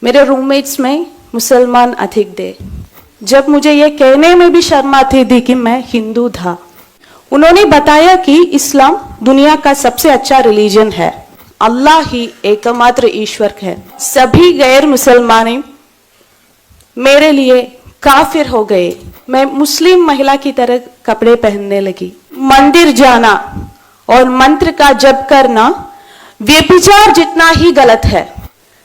मेरे रूममेट्स में मुसलमान अधिक थे। जब मुझे ये कहने में भी शर्म आती थी कि मैं हिंदू था। उन्होंने बताया कि इस्लाम दुनिया का सबसे अच्छा रिलीजन है, अल्लाह ही एकमात्र ईश्वर है। सभी गैर मुसलमान मेरे लिए काफिर हो गए। मैं मुस्लिम महिला की तरह कपड़े पहनने लगी। मंदिर जाना और मंत्र का जप करना व्यभिचार जितना ही गलत है।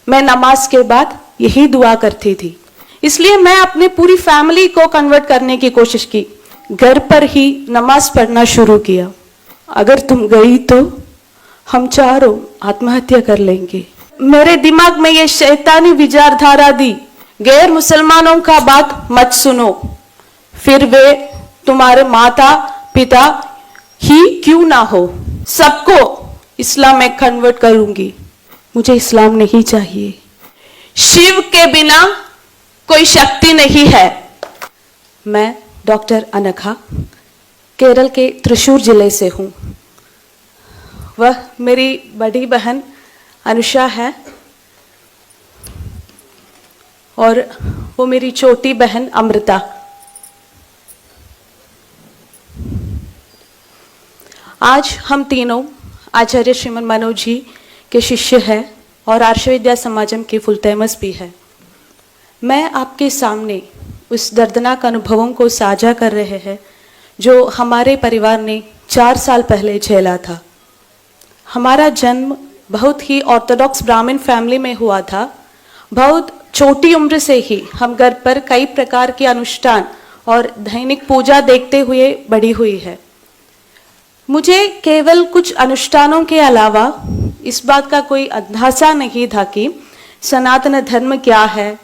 मैं नमाज के बाद यही दुआ करती थी। इसलिए मैं अपनी पूरी फैमिली को कन्वर्ट करने की कोशिश की। घर पर ही नमाज पढ़ना शुरू किया। अगर तुम गई तो हम चारों आत्महत्या कर लेंगे। मेरे दिमाग में ये शैतानी विचारधारा दी, गैर मुसलमानों का बात मत सुनो, फिर वे तुम्हारे माता पिता ही क्यों ना हो, सबको इस्लाम में कन्वर्ट करूंगी। मुझे इस्लाम नहीं चाहिए। शिव के बिना कोई शक्ति नहीं है। मैं डॉक्टर अनघा केरल के त्रिशूर जिले से हूँ। वह मेरी बड़ी बहन अनुषा है और वो मेरी छोटी बहन अमृता। आज हम तीनों आचार्य श्रीमन मनोज जी के शिष्य हैं और आर्ष विद्या समाजम के फुल टाइमर्स भी है। मैं आपके सामने उस दर्दनाक अनुभवों को साझा कर रहे हैं जो हमारे परिवार ने 4 साल पहले झेला था। हमारा जन्म बहुत ही ऑर्थोडॉक्स ब्राह्मण फैमिली में हुआ था। बहुत छोटी उम्र से ही हम घर पर कई प्रकार के अनुष्ठान और दैनिक पूजा देखते हुए बड़ी हुई है। मुझे केवल कुछ अनुष्ठानों के अलावा इस बात का कोई अंदाजा नहीं था कि सनातन धर्म क्या है,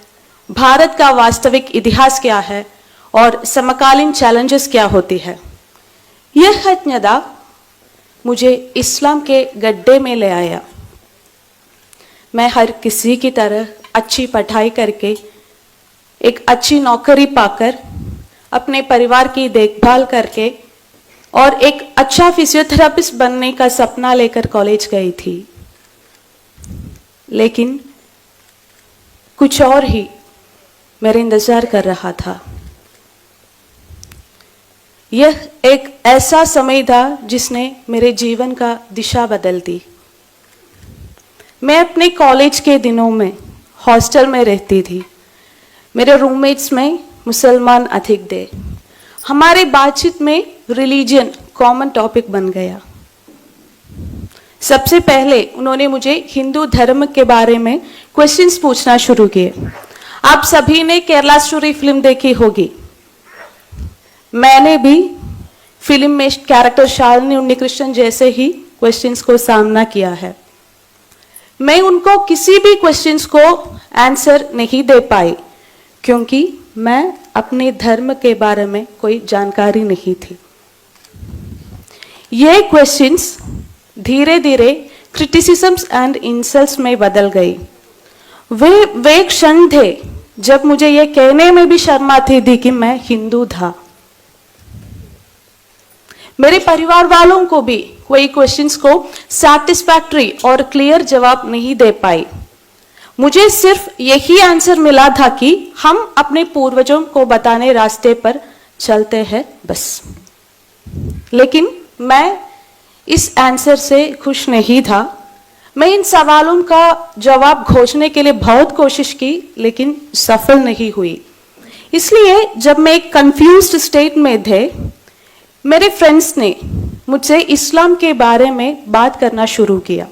भारत का वास्तविक इतिहास क्या है और समकालीन चैलेंजेस क्या होती है। यह अज्ञाता मुझे इस्लाम के गड्ढे में ले आया। मैं हर किसी की तरह अच्छी पढ़ाई करके, एक अच्छी नौकरी पाकर, अपने परिवार की देखभाल करके और एक अच्छा फिजियोथेरेपिस्ट बनने का सपना लेकर कॉलेज गई थी। लेकिन कुछ और ही मेरे इंतजार कर रहा था। यह एक ऐसा समय था जिसने मेरे जीवन का दिशा बदल दी। मैं अपने कॉलेज के दिनों में हॉस्टल में रहती थी। मेरे रूममेट्स में मुसलमान अधिक थे। हमारे बातचीत में रिलीजन कॉमन टॉपिक बन गया। सबसे पहले उन्होंने मुझे हिंदू धर्म के बारे में क्वेश्चंस पूछना शुरू किए। आप सभी ने केरला स्टोरी फिल्म देखी होगी। मैंने भी फिल्म में कैरेक्टर शालिनी उन्नीकृष्णन जैसे ही क्वेश्चंस को सामना किया है। मैं उनको किसी भी क्वेश्चंस को आंसर नहीं दे पाई क्योंकि मैं अपने धर्म के बारे में कोई जानकारी नहीं थी। ये क्वेश्चंस धीरे धीरे क्रिटिसिज्म्स एंड इंसल्ट्स में बदल गई। वे क्षण थे जब मुझे ये कहने में भी शर्म आती थी कि मैं हिंदू था। मेरे परिवार वालों को भी कोई क्वेश्चंस को सैटिस्फैक्टरी और क्लियर जवाब नहीं दे पाई। मुझे सिर्फ यही आंसर मिला था कि हम अपने पूर्वजों को बताने रास्ते पर चलते हैं बस। लेकिन मैं इस आंसर से खुश नहीं था। मैं इन सवालों का जवाब खोजने के लिए बहुत कोशिश की लेकिन सफल नहीं हुई। इसलिए जब मैं एक कंफ्यूज्ड स्टेट में थे, मेरे फ्रेंड्स ने मुझसे इस्लाम के बारे में बात करना शुरू किया।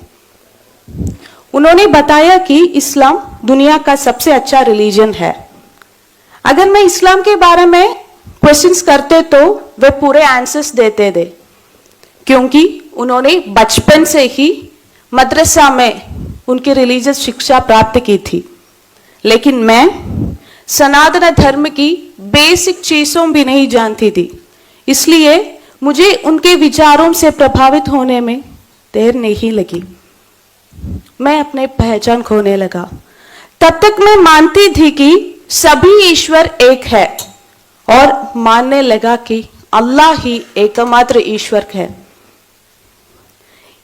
उन्होंने बताया कि इस्लाम दुनिया का सबसे अच्छा रिलीजन है। अगर मैं इस्लाम के बारे में क्वेश्चंस करते तो वे पूरे आंसर्स देते थे क्योंकि उन्होंने बचपन से ही मदरसा में उनकी रिलीजियस शिक्षा प्राप्त की थी। लेकिन मैं सनातन धर्म की बेसिक चीजों भी नहीं जानती थी। इसलिए मुझे उनके विचारों से प्रभावित होने में देर नहीं लगी। मैं अपने पहचान खोने लगा। तब तक मैं मानती थी कि सभी ईश्वर एक है और मानने लगा कि अल्लाह ही एकमात्र ईश्वर है।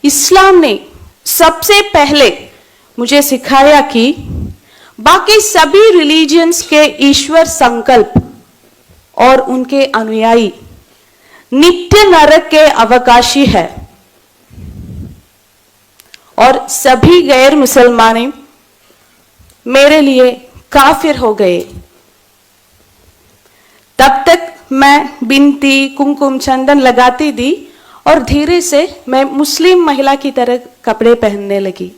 इस्लाम ने सबसे पहले मुझे सिखाया कि बाकी सभी रिलीजियंस के ईश्वर संकल्प और उनके अनुयायी नित्य नरक के अवकाशी है और सभी गैर मुसलमान मेरे लिए काफिर हो गए। तब तक मैं बिनती, कुमकुम, चंदन लगाती थी और धीरे से मैं मुस्लिम महिला की तरह कपड़े पहनने लगी।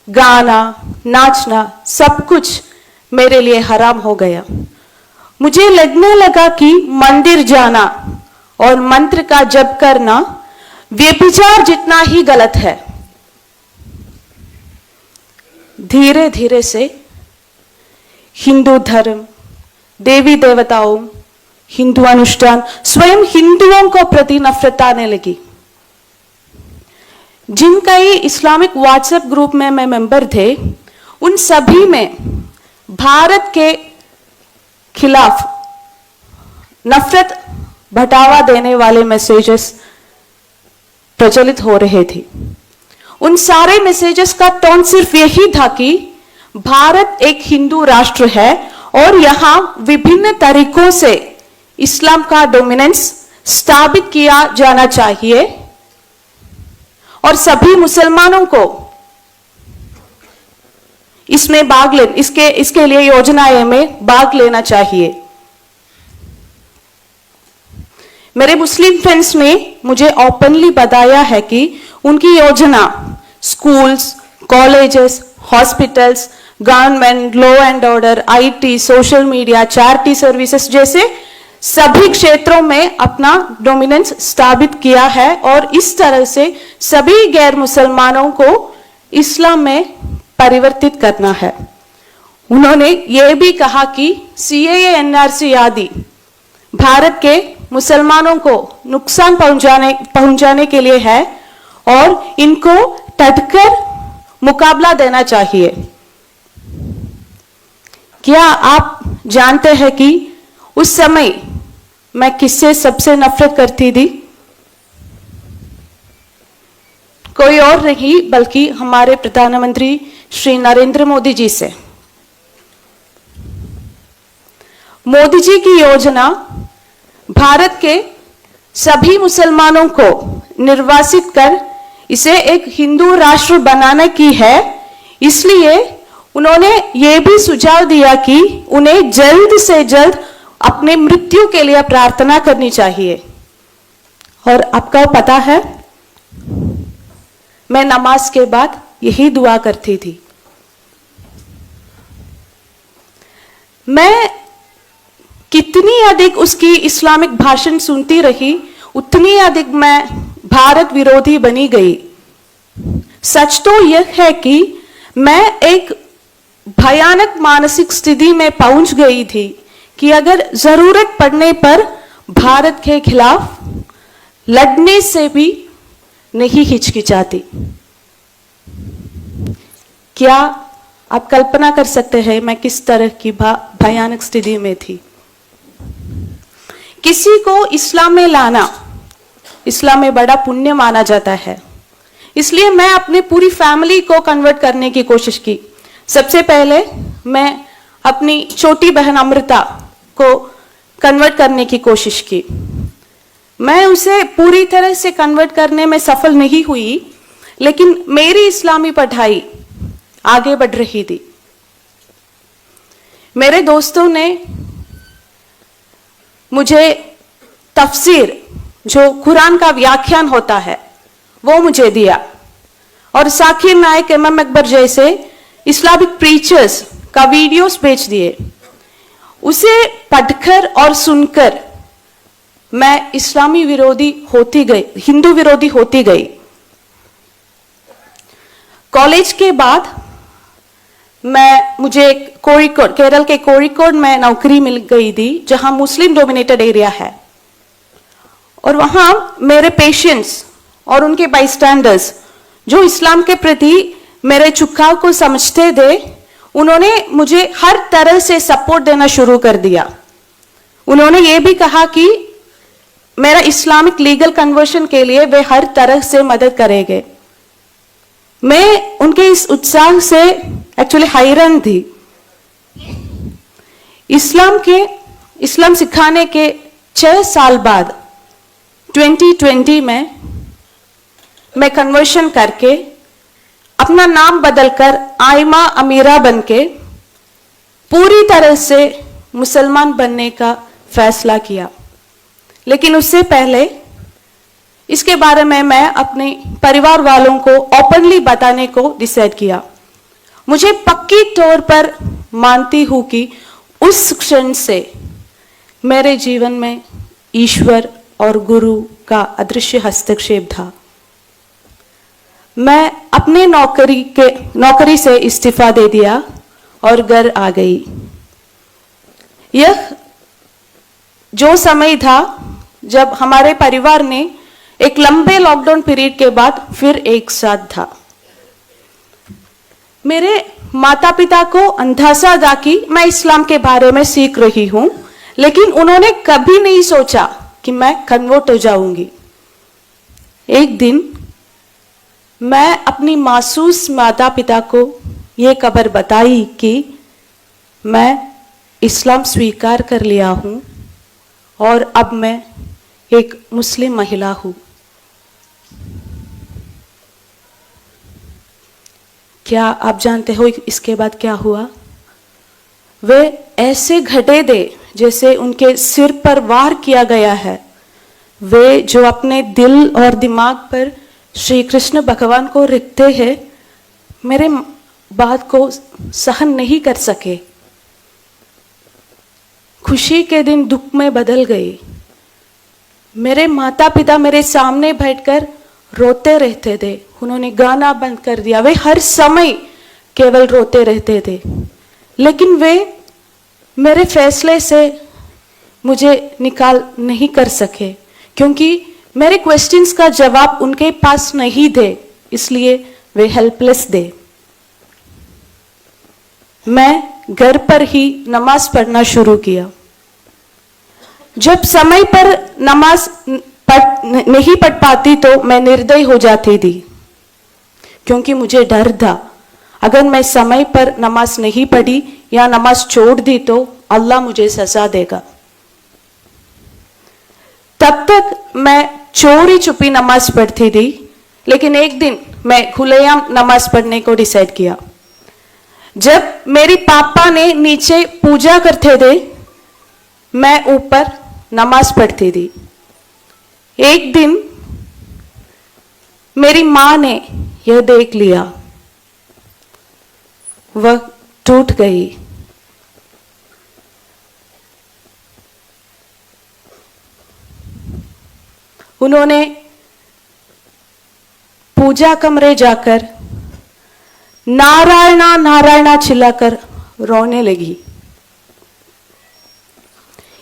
गाना, नाचना, सब कुछ मेरे लिए हराम हो गया। मुझे लगने लगा कि मंदिर जाना और मंत्र का जप करना व्यभिचार जितना ही गलत है। धीरे धीरे से हिंदू धर्म, देवी देवताओं, हिंदू अनुष्ठान, स्वयं हिंदुओं को प्रति नफरत आने लगी। जिनका ही इस्लामिक व्हाट्सएप ग्रुप में मैं मेंबर थे, उन सभी में भारत के खिलाफ नफरत भड़कावा देने वाले मैसेजेस प्रचलित हो रहे थे। उन सारे मैसेजेस का टोन सिर्फ यही था कि भारत एक हिंदू राष्ट्र है और यहां विभिन्न तरीकों से इस्लाम का डोमिनेंस स्थापित किया जाना चाहिए और सभी मुसलमानों को इसमें इसके लिए योजनाएं में भाग लेना चाहिए। मेरे मुस्लिम फ्रेंड्स ने मुझे ओपनली बताया है कि उनकी योजना schools, colleges, hospitals, government, law and order, IT, social media, charity services जैसे सभी क्षेत्रों में अपना डोमिनेंस स्थापित किया है और इस तरह से सभी गैर मुसलमानों को इस्लाम में परिवर्तित करना है। उन्होंने ये भी कहा कि सीएए, एनआरसी आदि भारत के मुसलमानों को नुकसान पहुंचाने के लिए है और इनको डटकर मुकाबला देना चाहिए। क्या आप जानते हैं कि उस समय मैं किससे सबसे नफरत करती थी? कोई और नहीं बल्कि हमारे प्रधानमंत्री श्री नरेंद्र मोदी जी से। मोदी जी की योजना भारत के सभी मुसलमानों को निर्वासित कर इसे एक हिंदू राष्ट्र बनाने की है। इसलिए उन्होंने ये भी सुझाव दिया कि उन्हें जल्द से जल्द अपने मृत्यु के लिए प्रार्थना करनी चाहिए। और आपको पता है, मैं नमाज के बाद यही दुआ करती थी। मैं कितनी अधिक उसकी इस्लामिक भाषण सुनती रही, उतनी अधिक मैं भारत विरोधी बनी गई। सच तो यह है कि मैं एक भयानक मानसिक स्थिति में पहुंच गई थी कि अगर जरूरत पड़ने पर भारत के खिलाफ लड़ने से भी नहीं हिचकिचाती। क्या आप कल्पना कर सकते हैं मैं किस तरह की भयानक स्थिति में थी? किसी को इस्लाम में लाना इस्लाम में बड़ा पुण्य माना जाता है, इसलिए मैं अपनी पूरी फैमिली को कन्वर्ट करने की कोशिश की। सबसे पहले मैं अपनी छोटी बहन अमृता को कन्वर्ट करने की कोशिश की। मैं उसे पूरी तरह से कन्वर्ट करने में सफल नहीं हुई, लेकिन मेरी इस्लामी पढ़ाई आगे बढ़ रही थी। मेरे दोस्तों ने मुझे तफसीर, जो कुरान का व्याख्यान होता है, वो मुझे दिया और साकिर नायक, इमाम अकबर जैसे इस्लामिक प्रीचर्स का वीडियोस भेज दिए। उसे पढ़कर और सुनकर मैं इस्लामी विरोधी होती गई, हिंदू विरोधी होती गई। कॉलेज के बाद मुझे कोड़िकोड, केरल के कोड़िकोड में नौकरी मिल गई थी, जहां मुस्लिम डोमिनेटेड एरिया है। और वहां मेरे पेशेंट्स और उनके बाईस्टैंडर्स जो इस्लाम के प्रति मेरे झुकाव को समझते थे, उन्होंने मुझे हर तरह से सपोर्ट देना शुरू कर दिया। उन्होंने ये भी कहा कि मेरा इस्लामिक लीगल कन्वर्शन के लिए वे हर तरह से मदद करेंगे। मैं उनके इस उत्साह से एक्चुअली हैरान थी। इस्लाम सिखाने के 6 साल बाद 2020 में मैं कन्वर्शन करके अपना नाम बदलकर आयमा अमीरा बनके पूरी तरह से मुसलमान बनने का फैसला किया। लेकिन उससे पहले इसके बारे में मैं अपने परिवार वालों को ओपनली बताने को डिसाइड किया। मुझे पक्की तौर पर मानती हूं कि उस क्षण से मेरे जीवन में ईश्वर और गुरु का अदृश्य हस्तक्षेप था। मैं अपने नौकरी से इस्तीफा दे दिया और घर आ गई। यह जो समय था जब हमारे परिवार ने एक लंबे लॉकडाउन पीरियड के बाद फिर एक साथ था। मेरे माता पिता को अंदाजा था कि मैं इस्लाम के बारे में सीख रही हूं, लेकिन उन्होंने कभी नहीं सोचा कि मैं कन्वर्ट हो जाऊंगी। एक दिन मैं अपनी मासूस माता पिता को यह खबर बताई कि मैं इस्लाम स्वीकार कर लिया हूं और अब मैं एक मुस्लिम महिला हूं। क्या आप जानते हो इसके बाद क्या हुआ? वे ऐसे घटे दे जैसे उनके सिर पर वार किया गया है। वे जो अपने दिल और दिमाग पर श्री कृष्ण भगवान को रखते हैं, मेरे बात को सहन नहीं कर सके। खुशी के दिन दुख में बदल गई। मेरे माता पिता मेरे सामने बैठकर रोते रहते थे। उन्होंने गाना बंद कर दिया। वे हर समय केवल रोते रहते थे, लेकिन वे मेरे फैसले से मुझे निकाल नहीं कर सके, क्योंकि मेरे क्वेश्चंस का जवाब उनके पास नहीं थे, इसलिए वे हेल्पलेस थे। मैं घर पर ही नमाज पढ़ना शुरू किया। जब समय पर नमाज नहीं पढ़ पाती तो मैं निर्दयी हो जाती थी, क्योंकि मुझे डर था अगर मैं समय पर नमाज नहीं पढ़ी या नमाज छोड़ दी तो अल्लाह मुझे सजा देगा। तब तक मैं चोरी छुपी नमाज पढ़ती थी, लेकिन एक दिन मैं खुलेआम नमाज पढ़ने को डिसाइड किया। जब मेरे पापा ने नीचे पूजा करते थे, मैं ऊपर नमाज पढ़ती थी। एक दिन मेरी मां ने यह देख लिया। वह टूट गई। उन्होंने पूजा कमरे जाकर नारायणा नारायणा चिल्लाकर रोने लगी।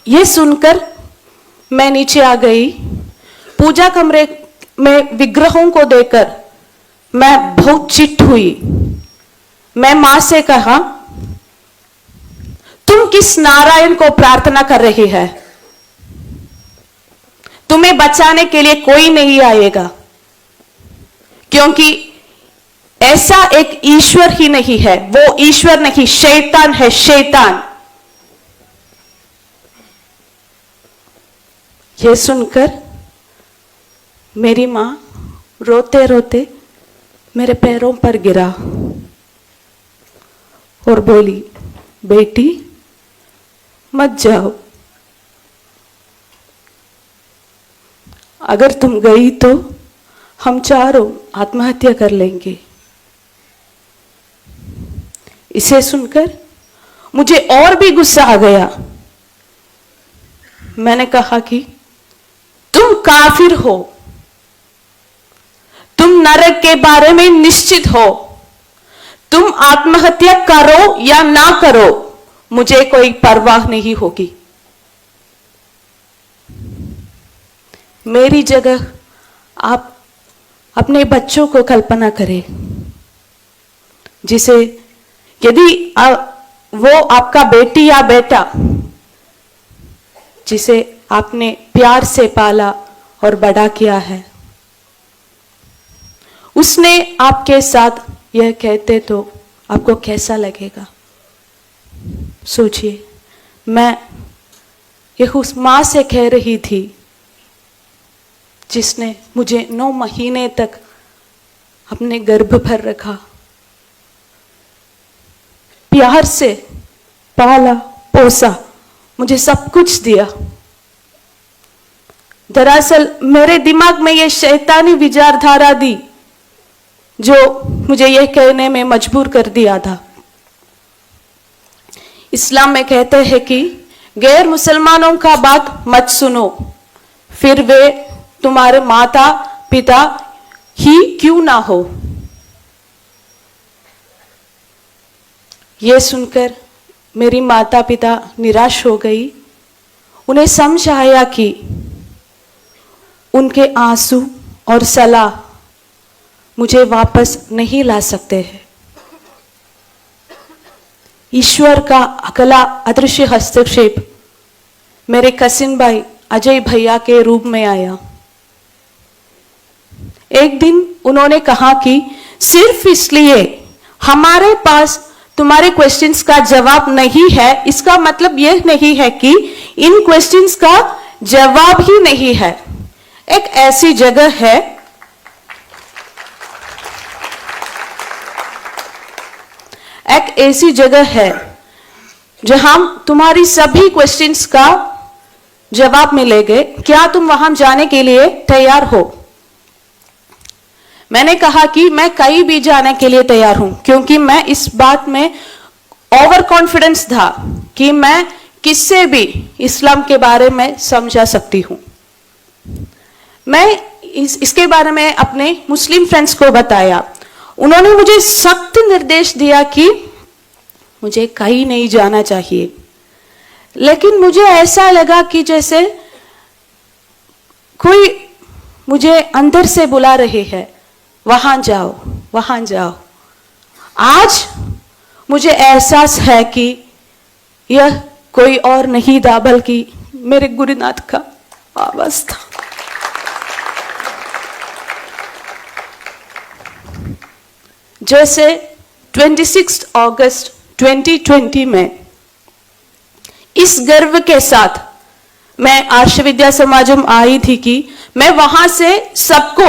यह सुनकर मैं नीचे आ गई। पूजा कमरे में विग्रहों को देखकर मैं बहुत चिढ़ हुई। मैं मां से कहा, तुम किस नारायण को प्रार्थना कर रही है? तुम्हें बचाने के लिए कोई नहीं आएगा, क्योंकि ऐसा एक ईश्वर ही नहीं है। वो ईश्वर नहीं, शैतान है, शैतान। यह सुनकर मेरी मां रोते रोते मेरे पैरों पर गिरा और बोली, बेटी मत जाओ। अगर तुम गई तो हम चारों आत्महत्या कर लेंगे। इसे सुनकर मुझे और भी गुस्सा आ गया। मैंने कहा कि तुम काफिर हो, तुम नरक के बारे में निश्चित हो। तुम आत्महत्या करो या ना करो, मुझे कोई परवाह नहीं होगी। मेरी जगह आप अपने बच्चों को कल्पना करें, जिसे यदि वो आपका बेटी या बेटा जिसे आपने प्यार से पाला और बड़ा किया है, उसने आपके साथ यह कहते तो आपको कैसा लगेगा? सोचिए, मैं यह उस माँ से कह रही थी जिसने मुझे 9 महीने तक अपने गर्भ भर रखा, प्यार से पाला पोसा, मुझे सब कुछ दिया। दरअसल मेरे दिमाग में ये शैतानी विचारधारा दी जो मुझे यह कहने में मजबूर कर दिया था। इस्लाम में कहते हैं कि गैर मुसलमानों का बात मत सुनो, फिर वे तुम्हारे माता पिता ही क्यों ना हो। यह सुनकर मेरी माता पिता निराश हो गई। उन्हें समझ आया कि उनके आंसू और सलाह मुझे वापस नहीं ला सकते हैं। ईश्वर का अगला अदृश्य हस्तक्षेप मेरे कसिन भाई अजय भैया के रूप में आया। एक दिन उन्होंने कहा कि सिर्फ इसलिए हमारे पास तुम्हारे क्वेश्चंस का जवाब नहीं है, इसका मतलब यह नहीं है कि इन क्वेश्चंस का जवाब ही नहीं है। एक ऐसी जगह है जहां तुम्हारी सभी क्वेश्चंस का जवाब मिलेंगे। क्या तुम वहां जाने के लिए तैयार हो? मैंने कहा कि मैं कहीं भी जाने के लिए तैयार हूं, क्योंकि मैं इस बात में ओवर कॉन्फिडेंस था कि मैं किससे भी इस्लाम के बारे में समझा सकती हूं। मैं इसके बारे में अपने मुस्लिम फ्रेंड्स को बताया। उन्होंने मुझे सख्त निर्देश दिया कि मुझे कहीं नहीं जाना चाहिए, लेकिन मुझे ऐसा लगा कि जैसे कोई मुझे अंदर से बुला रहे है, वहां जाओ वहां जाओ। आज मुझे एहसास है कि यह कोई और नहीं था बल्कि मेरे गुरुनाथ का आवाज था। जैसे 26 अगस्त 2020 में इस गर्व के साथ मैं आर्ष विद्या समाजम आई थी कि मैं वहां से सबको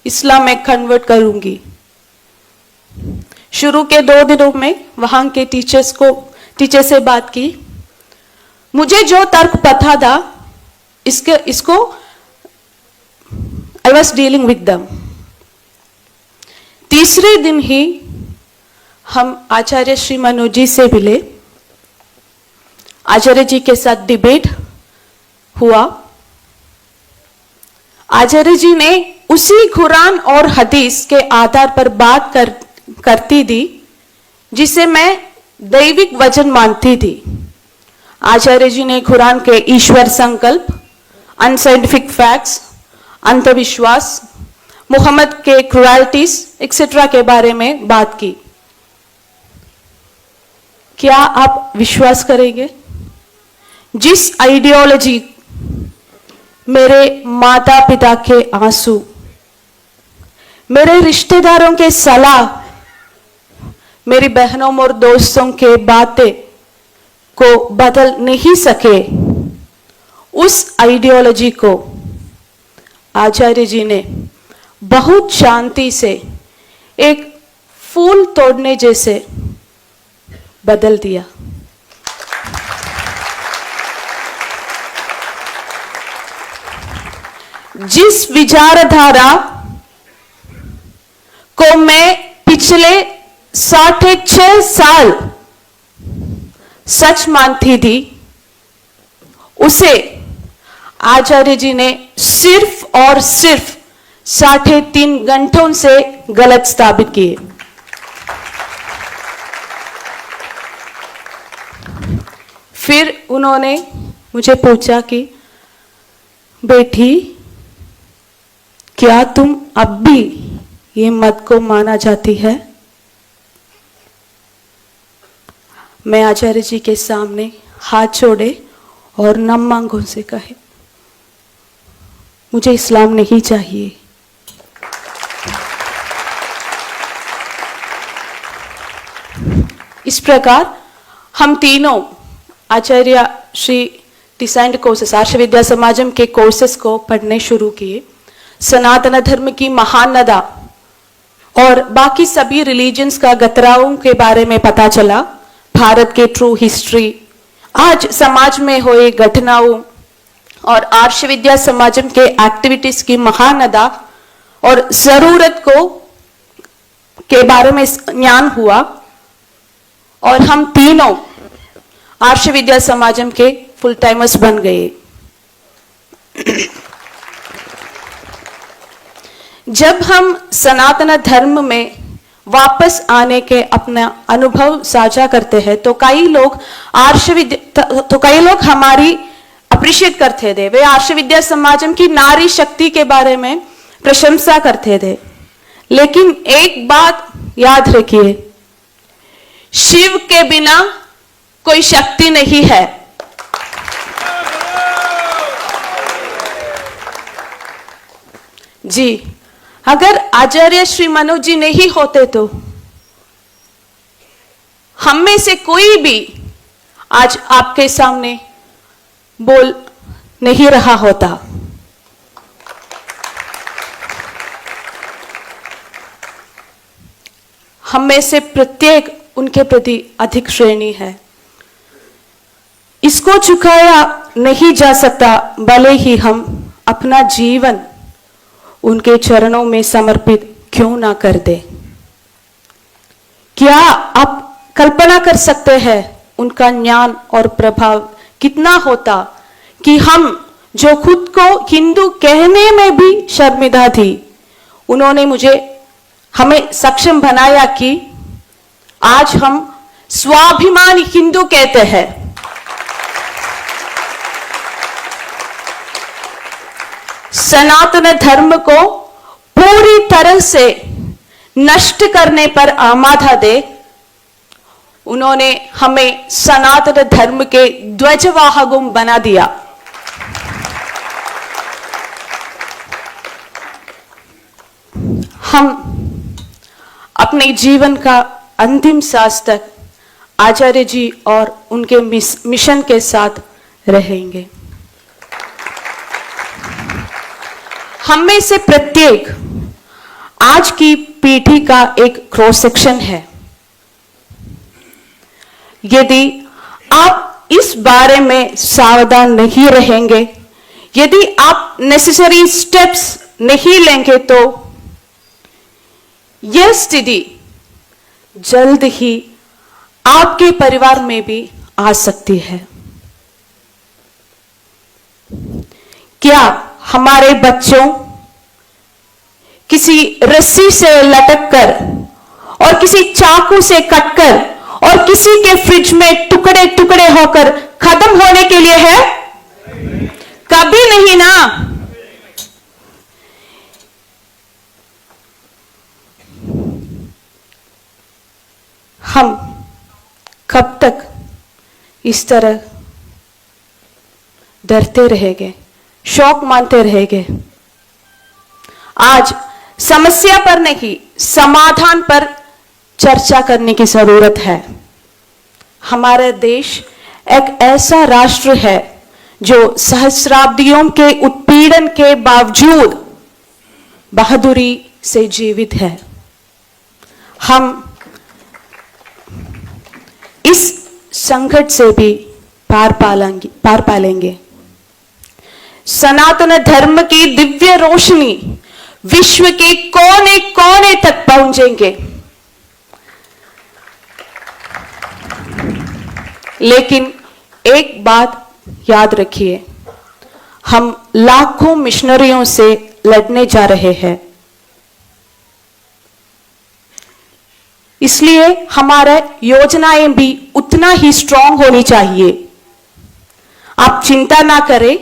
इस्लाम में कन्वर्ट करूंगी। शुरू के 2 दिनों में वहां के टीचर से बात की। मुझे जो तर्क पता था इसको I was dealing with them. तीसरे दिन ही हम आचार्य श्री मनोज जी से मिले। आचार्य जी के साथ डिबेट हुआ। आचार्य जी ने उसी कुरान और हदीस के आधार पर बात करती थी जिसे मैं दैविक वचन मानती थी। आचार्य जी ने कुरान के ईश्वर संकल्प, अनसाइंटिफिक फैक्ट्स, अंधविश्वास, मोहम्मद के क्रुएल्टीज एक्सेट्रा के बारे में बात की। क्या आप विश्वास करेंगे, जिस आइडियोलॉजी मेरे माता पिता के आंसू, मेरे रिश्तेदारों के सलाह, मेरी बहनों और दोस्तों के बातें को बदल नहीं सके, उस आइडियोलॉजी को आचार्य जी ने बहुत शांति से एक फूल तोड़ने जैसे बदल दिया। जिस विचारधारा को मैं पिछले 6.5 साल सच मानती थी, उसे आचार्य जी ने सिर्फ और सिर्फ 3.5 घंटों से गलत साबित किए। फिर उन्होंने मुझे पूछा कि बेटी, क्या तुम अब भी ये मत को माना जाती है? मैं आचार्य जी के सामने हाथ जोड़े और नम आंखों से कहे, मुझे इस्लाम नहीं चाहिए। इस प्रकार हम तीनों आचार्य श्री डिजाइंड कोर्सेस आर्ष विद्या समाजम के कोर्सेस को पढ़ने शुरू किए। सनातन धर्म की महानदा और बाकी सभी रिलीजन्स का गतराओं के बारे में पता चला, भारत के ट्रू हिस्ट्री, आज समाज में हुए घटनाओं और आर्ष विद्या समाजम के एक्टिविटीज की महानदा और जरूरत को के बारे में ज्ञान हुआ और हम तीनों आर्ष विद्या समाजम के फुल टाइमर्स बन गए। जब हम सनातन धर्म में वापस आने के अपना अनुभव साझा करते हैं तो कई लोग हमारी अप्रिशिएट करते थे। वे आर्ष विद्या समाजम की नारी शक्ति के बारे में प्रशंसा करते थे। लेकिन एक बात याद रखिए, शिव के बिना कोई शक्ति नहीं है। जी, अगर आचार्य श्री मनोज जी नहीं होते तो हम में से कोई भी आज आपके सामने बोल नहीं रहा होता। हम में से प्रत्येक उनके प्रति अधिक श्रेणी है। इसको चुकाया नहीं जा सकता, भले ही हम अपना जीवन उनके चरणों में समर्पित क्यों ना कर दे। क्या आप कल्पना कर सकते हैं उनका ज्ञान और प्रभाव कितना होता कि हम जो खुद को हिंदू कहने में भी शर्मिंदा थी, उन्होंने हमें सक्षम बनाया कि आज हम स्वाभिमानी हिंदू कहते हैं। सनातन धर्म को पूरी तरह से नष्ट करने पर आमादा दे उन्होंने हमें सनातन धर्म के ध्वजवाहकों बना दिया। हम अपने जीवन का अंतिम सांस तक आचार्य जी और उनके मिशन के साथ रहेंगे। हम में से प्रत्येक आज की पीढ़ी का एक क्रॉस सेक्शन है। यदि आप इस बारे में सावधान नहीं रहेंगे, यदि आप नेसेसरी स्टेप्स नहीं लेंगे तो यह स्थिति जल्द ही आपके परिवार में भी आ सकती है। क्या हमारे बच्चों किसी रस्सी से लटककर और किसी चाकू से कटकर और किसी के फ्रिज में टुकड़े टुकड़े होकर खत्म होने के लिए है? कभी नहीं ना। हम कब तक इस तरह डरते रहेंगे, शौक मानते रहेंगे? आज समस्या पर नहीं, समाधान पर चर्चा करने की जरूरत है। हमारा देश एक ऐसा राष्ट्र है जो सहस्राब्दियों के उत्पीड़न के बावजूद बहादुरी से जीवित है। हम इस संकट से भी पार पालेंगे। सनातन धर्म की दिव्य रोशनी विश्व के कोने कोने तक पहुंचेंगे। लेकिन एक बात याद रखिए, हम लाखों मिशनरियों से लड़ने जा रहे हैं। इसलिए हमारे योजनाएं भी उतना ही स्ट्रांग होनी चाहिए। आप चिंता ना करें,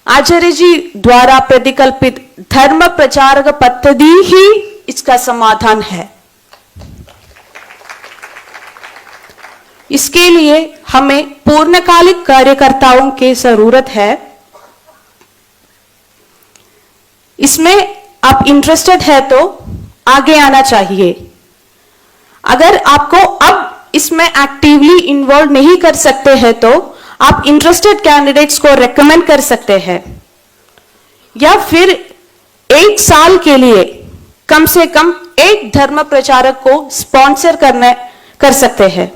आचार्य जी द्वारा प्रतिकल्पित धर्म प्रचारक पद्धति ही इसका समाधान है। इसके लिए हमें पूर्णकालिक कार्यकर्ताओं की जरूरत है। इसमें आप इंटरेस्टेड है तो आगे आना चाहिए। अगर आपको अब इसमें एक्टिवली इन्वॉल्व नहीं कर सकते हैं तो आप इंटरेस्टेड कैंडिडेट्स को रेकमेंड कर सकते हैं, या फिर 1 साल के लिए कम से कम 1 धर्म प्रचारक को स्पॉन्सर कर सकते हैं।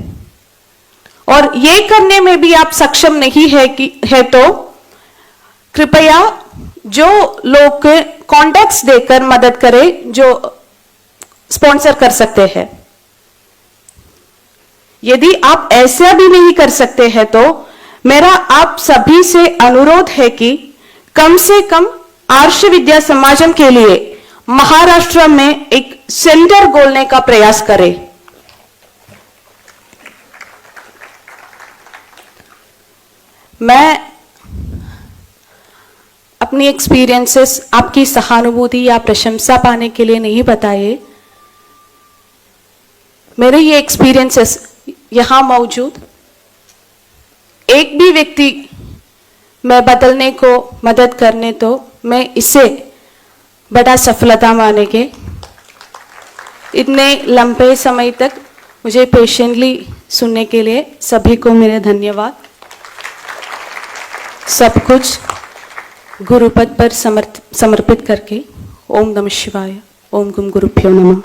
और ये करने में भी आप सक्षम नहीं है तो कृपया जो लोग कॉन्टैक्ट्स देकर मदद करें जो स्पॉन्सर कर सकते हैं। यदि आप ऐसा भी नहीं कर सकते हैं तो मेरा आप सभी से अनुरोध है कि कम से कम आर्ष विद्या समाजम के लिए महाराष्ट्र में एक सेंटर खोलने का प्रयास करें। मैं अपनी एक्सपीरियंसेस आपकी सहानुभूति या प्रशंसा पाने के लिए नहीं बताए। मेरे ये एक्सपीरियंसेस यहां मौजूद एक भी व्यक्ति मैं बदलने को मदद करने तो मैं इसे बड़ा सफलता मानेंगे। इतने लंबे समय तक मुझे पेशेंटली सुनने के लिए सभी को मेरे धन्यवाद। सब कुछ गुरुपद पर समर्पित करके ओम नमः शिवाय, ओम गुम गुरुभ्यो नमः।